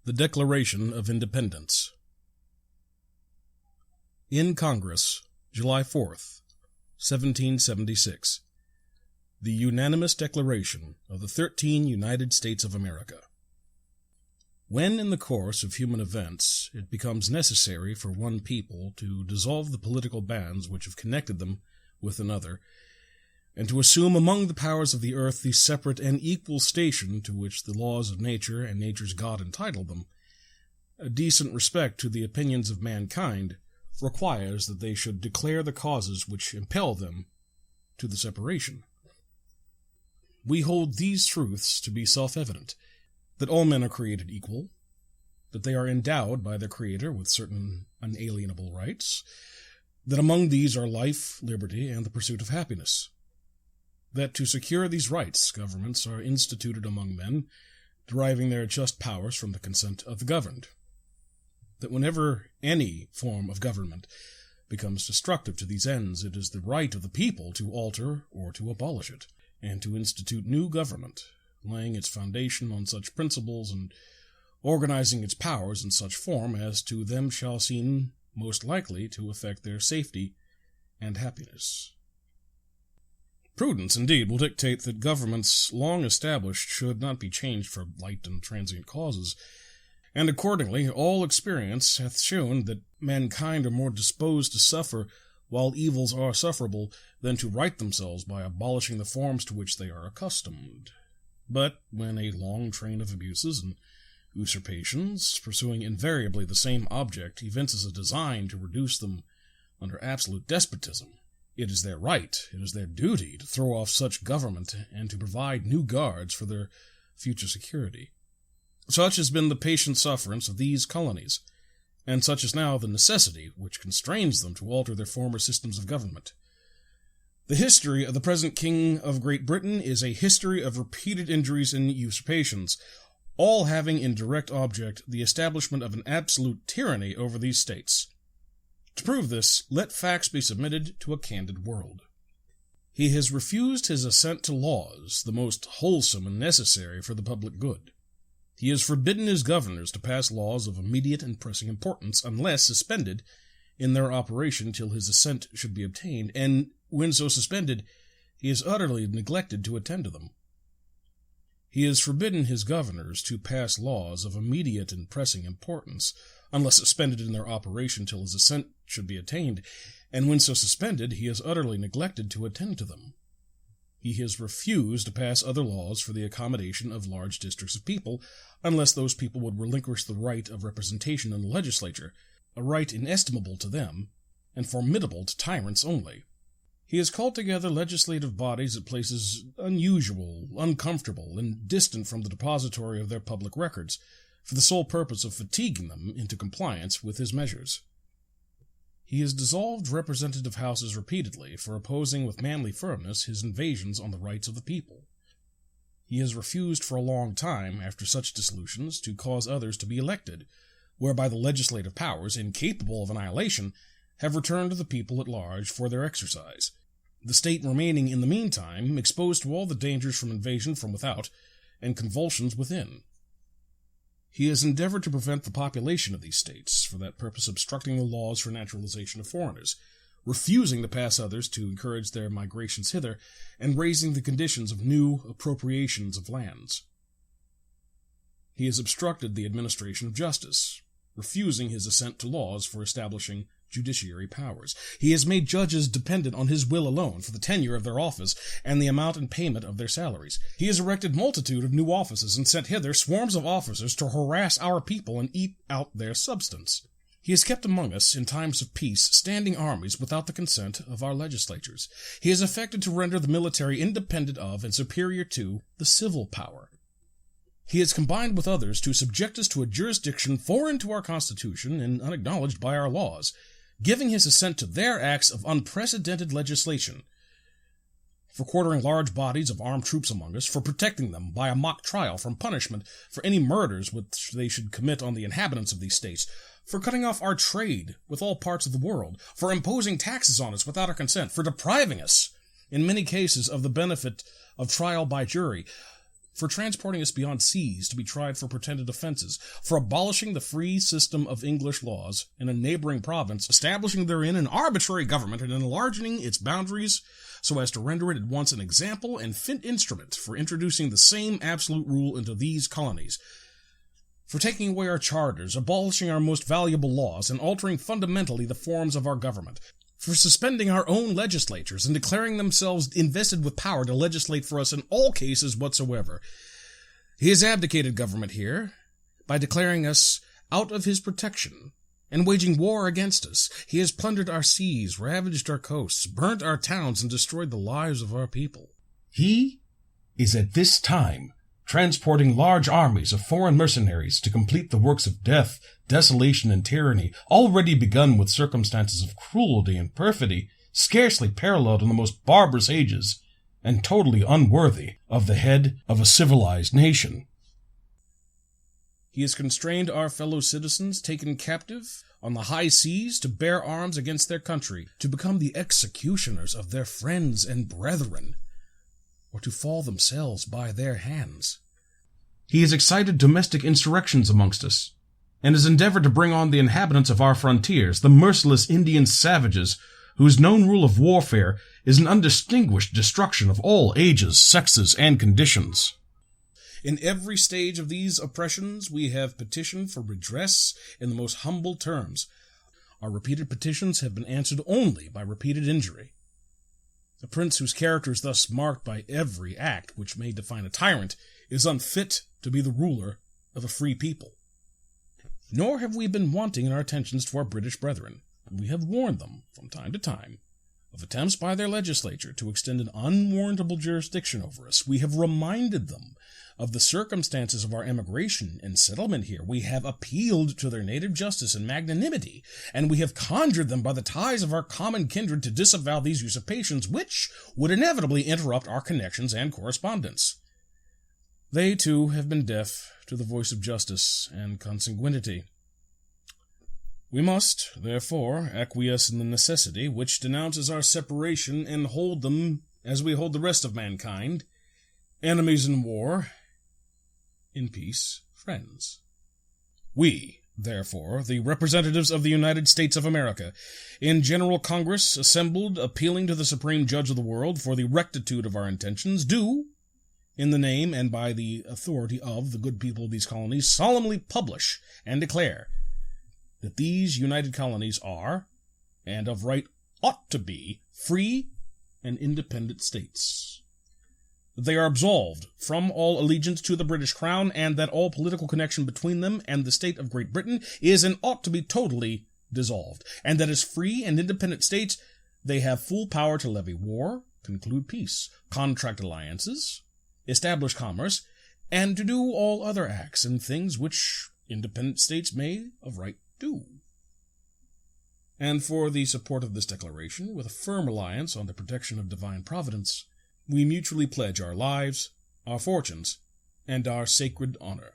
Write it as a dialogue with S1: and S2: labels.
S1: The Declaration of Independence. In Congress, July 4th, 1776. The unanimous declaration of the 13 United States of America. When in the course of human events it becomes necessary for one people to dissolve the political bands which have connected them with another, and to assume among the powers of the earth the separate and equal station to which the laws of nature and nature's God entitle them, a decent respect to the opinions of mankind requires that they should declare the causes which impel them to the separation. We hold these truths to be self-evident, that all men are created equal, that they are endowed by their Creator with certain unalienable rights, that among these are life, liberty, and the pursuit of happiness, that to secure these rights governments are instituted among men, deriving their just powers from the consent of the governed, that whenever any form of government becomes destructive to these ends, it is the right of the people to alter or to abolish it, and to institute new government, laying its foundation on such principles and organizing its powers in such form as to them shall seem most likely to affect their safety and happiness. Prudence, indeed, will dictate that governments long established should not be changed for light and transient causes, and accordingly all experience hath shown that mankind are more disposed to suffer while evils are sufferable than to right themselves by abolishing the forms to which they are accustomed. But when a long train of abuses and usurpations, pursuing invariably the same object, evinces a design to reduce them under absolute despotism, it is their right, it is their duty to throw off such government and to provide new guards for their future security. Such has been the patient sufferance of these colonies, and such is now the necessity which constrains them to alter their former systems of government. The history of the present King of Great Britain is a history of repeated injuries and usurpations, all having in direct object the establishment of an absolute tyranny over these states. To prove this, let facts be submitted to a candid world. He has refused his assent to laws, the most wholesome and necessary for the public good. He has forbidden his governors to pass laws of immediate and pressing importance unless suspended in their operation till his assent should be obtained, and when so suspended, he has utterly neglected to attend to them. He has forbidden his governors to pass laws of immediate and pressing importance unless suspended in their operation till his assent should be attained, and when so suspended, he has utterly neglected to attend to them. He has refused to pass other laws for the accommodation of large districts of people, unless those people would relinquish the right of representation in the legislature, a right inestimable to them, and formidable to tyrants only. He has called together legislative bodies at places unusual, uncomfortable, and distant from the depository of their public records, for the sole purpose of fatiguing them into compliance with his measures. He has dissolved representative houses repeatedly for opposing with manly firmness his invasions on the rights of the people. He has refused for a long time, after such dissolutions, to cause others to be elected, whereby the legislative powers, incapable of annihilation, have returned to the people at large for their exercise, the state remaining in the meantime exposed to all the dangers from invasion from without and convulsions within. He has endeavored to prevent the population of these states, for that purpose obstructing the laws for naturalization of foreigners, refusing to pass others to encourage their migrations hither, and raising the conditions of new appropriations of lands. He has obstructed the administration of justice, refusing his assent to laws for establishing judiciary powers. He has made judges dependent on his will alone for the tenure of their office and the amount and payment of their salaries. He has erected multitude of new offices and sent hither swarms of officers to harass our people and eat out their substance. He has kept among us, in times of peace, standing armies without the consent of our legislatures. He has affected to render the military independent of and superior to the civil power. He has combined with others to subject us to a jurisdiction foreign to our Constitution and unacknowledged by our laws, giving his assent to their acts of unprecedented legislation, for quartering large bodies of armed troops among us, for protecting them by a mock trial from punishment for any murders which they should commit on the inhabitants of these states, for cutting off our trade with all parts of the world, for imposing taxes on us without our consent, for depriving us, in many cases, of the benefit of trial by jury, for transporting us beyond seas to be tried for pretended offenses, for abolishing the free system of English laws in a neighboring province, establishing therein an arbitrary government and enlarging its boundaries so as to render it at once an example and fit instrument for introducing the same absolute rule into these colonies, for taking away our charters, abolishing our most valuable laws, and altering fundamentally the forms of our government, for suspending our own legislatures and declaring themselves invested with power to legislate for us in all cases whatsoever. He has abdicated government here by declaring us out of his protection and waging war against us. He has plundered our seas, ravaged our coasts, burnt our towns, and destroyed the lives of our people.
S2: He is at this time transporting large armies of foreign mercenaries to complete the works of death, desolation, and tyranny, already begun with circumstances of cruelty and perfidy, scarcely paralleled in the most barbarous ages, and totally unworthy of the head of a civilized nation.
S1: He has constrained our fellow citizens taken captive on the high seas to bear arms against their country, to become the executioners of their friends and brethren, or to fall themselves by their hands.
S2: He has excited domestic insurrections amongst us, and has endeavored to bring on the inhabitants of our frontiers, the merciless Indian savages, whose known rule of warfare is an undistinguished destruction of all ages, sexes, and conditions.
S1: In every stage of these oppressions we have petitioned for redress in the most humble terms. Our repeated petitions have been answered only by repeated injury. The prince whose character is thus marked by every act which may define a tyrant is unfit to be the ruler of a free people. Nor have we been wanting in our attentions to our British brethren. We have warned them, from time to time, of attempts by their legislature to extend an unwarrantable jurisdiction over us. We have reminded them of the circumstances of our emigration and settlement here. We have appealed to their native justice and magnanimity, and we have conjured them by the ties of our common kindred to disavow these usurpations, which would inevitably interrupt our connections and correspondence. They, too, have been deaf to the voice of justice and consanguinity. We must, therefore, acquiesce in the necessity which denounces our separation and hold them as we hold the rest of mankind, enemies in war, in peace, friends. We, therefore, the representatives of the United States of America, in General Congress assembled, appealing to the Supreme Judge of the world for the rectitude of our intentions, do, in the name and by the authority of the good people of these colonies, solemnly publish and declare that these united colonies are, and of right ought to be, free and independent states. That they are absolved from all allegiance to the British Crown, and that all political connection between them and the state of Great Britain is and ought to be totally dissolved, and that as free and independent states they have full power to levy war, conclude peace, contract alliances, establish commerce, and to do all other acts and things which independent states may of right do. And for the support of this declaration, with a firm reliance on the protection of divine providence, we mutually pledge our lives, our fortunes, and our sacred honor.